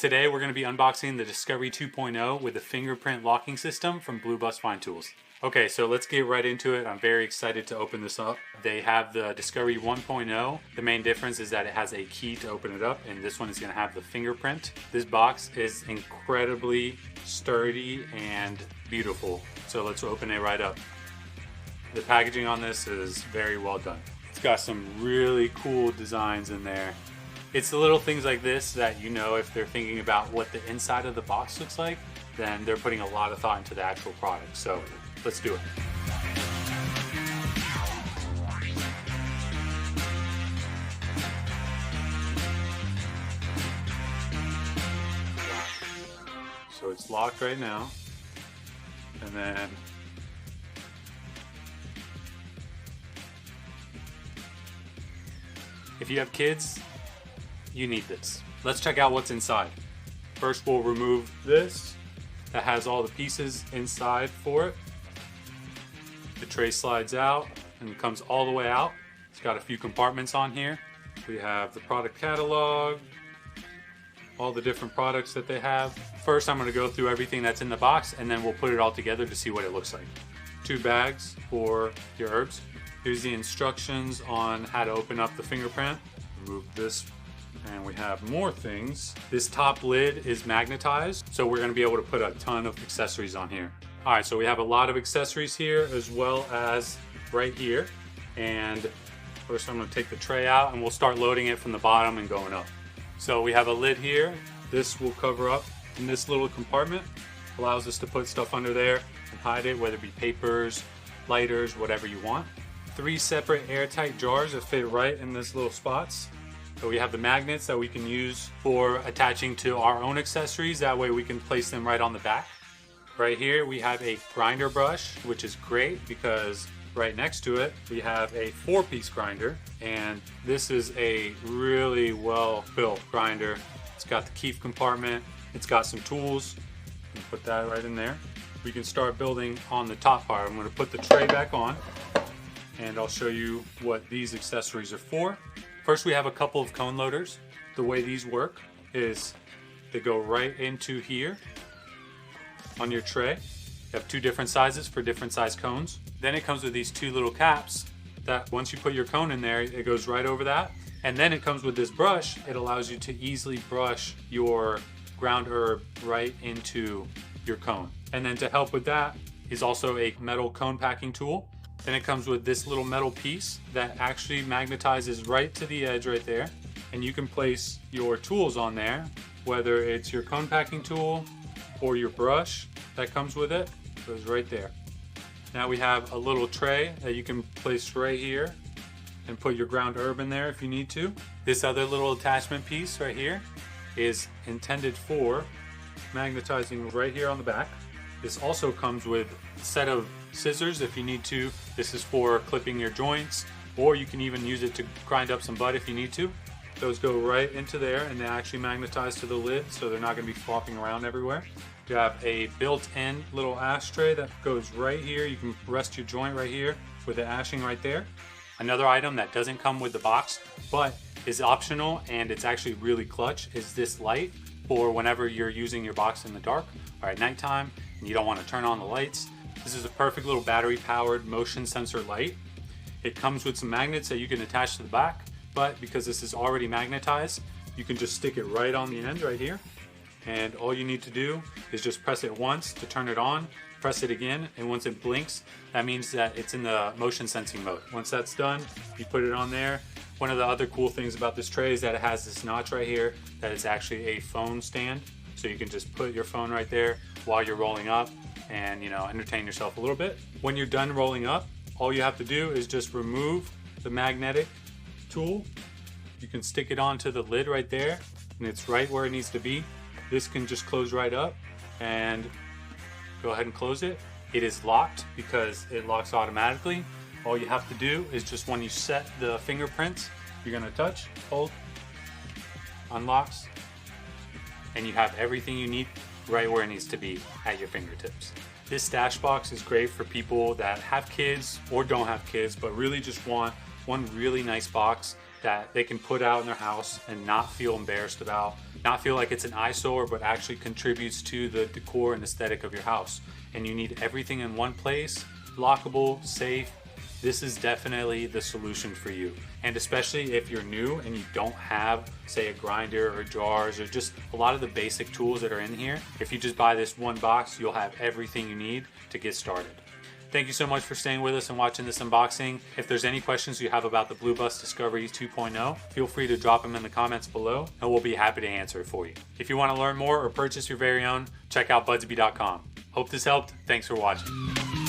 Today we're going to be unboxing the Discovery 2.0 with the fingerprint locking system from Blue Bus Fine Tools. Okay, so let's get right into it. I'm very excited to open this up. They have the Discovery 1.0. The main difference is that it has a key to open it up, and this one is going to have the fingerprint. This box is incredibly sturdy and beautiful, so let's open it right up. The packaging on this is very well done. It's got some really cool designs in there. It's the little things like this that, you know, if they're thinking about what the inside of the box looks like, then they're putting a lot of thought into the actual product. So let's do it. So it's locked right now. And then if you have kids, you need this. Let's check out what's inside. First, we'll remove this that has all the pieces inside for it. The tray slides out and comes all the way out. It's got a few compartments on here. We have the product catalog, all the different products that they have. First, I'm going to go through everything that's in the box, and then we'll put it all together to see what it looks like. 2 bags for your herbs. Here's the instructions on how to open up the fingerprint. Remove this, and we have more things. This top lid is magnetized, so we're going to be able to put a ton of accessories on here. All right, so we have a lot of accessories here as well as right here. And first I'm going to take the tray out and we'll start loading it from the bottom and going up. So we have a lid here. This will cover up in this little compartment. Allows us to put stuff under there and hide it, whether it be papers, lighters, whatever you want. 3 separate airtight jars that fit right in this little spots. So we have the magnets that we can use for attaching to our own accessories. That way we can place them right on the back. Right here we have a grinder brush, which is great because right next to it we have a 4-piece grinder, and this is a really well built grinder. It's got the keef compartment, it's got some tools. Put that right in there. We can start building on the top part. I'm going to put the tray back on and I'll show you what these accessories are for. First, we have a couple of cone loaders. The way these work is they go right into here on your tray. You have 2 different sizes for different size cones. Then it comes with these 2 little caps that once you put your cone in there, it goes right over that. And then it comes with this brush. It allows you to easily brush your ground herb right into your cone. And then to help with that is also a metal cone packing tool. Then it comes with this little metal piece that actually magnetizes right to the edge right there. And you can place your tools on there, whether it's your cone packing tool or your brush that comes with it. It goes right there. Now we have a little tray that you can place right here and put your ground herb in there if you need to. This other little attachment piece right here is intended for magnetizing right here on the back. This also comes with a set of scissors if you need to. This is for clipping your joints, or you can even use it to grind up some butt if you need to. Those go right into there and they actually magnetize to the lid, so they're not going to be flopping around everywhere. You have a built-in little ashtray that goes right here. You can rest your joint right here with the ashing right there. Another item that doesn't come with the box but is optional, and it's actually really clutch, is this light for whenever you're using your box in the dark or at nighttime and you don't want to turn on the lights. This is a perfect little battery powered motion sensor light. It comes with some magnets that you can attach to the back, but because this is already magnetized, you can just stick it right on the end right here. And all you need to do is just press it once to turn it on, press it again, and once it blinks, that means that it's in the motion sensing mode. Once that's done, you put it on there. One of the other cool things about this tray is that it has this notch right here that is actually a phone stand. So you can just put your phone right there while you're rolling up and, you know, entertain yourself a little bit. When you're done rolling up, all you have to do is just remove the magnetic tool. You can stick it onto the lid right there, and it's right where it needs to be. This can just close right up, and go ahead and close it. It is locked because it locks automatically. All you have to do is just when you set the fingerprints, you're gonna touch, hold, unlocks, and you have everything you need right where it needs to be at your fingertips. This stash box is great for people that have kids or don't have kids, but really just want one really nice box that they can put out in their house and not feel embarrassed about, not feel like it's an eyesore, but actually contributes to the decor and aesthetic of your house. And you need everything in one place, lockable, safe. This is definitely the solution for you. And especially if you're new and you don't have, say, a grinder or jars or just a lot of the basic tools that are in here, if you just buy this one box, you'll have everything you need to get started. Thank you so much for staying with us and watching this unboxing. If there's any questions you have about the Blue Bus Discovery 2.0, feel free to drop them in the comments below and we'll be happy to answer it for you. If you want to learn more or purchase your very own, check out budsby.com. Hope this helped. Thanks for watching.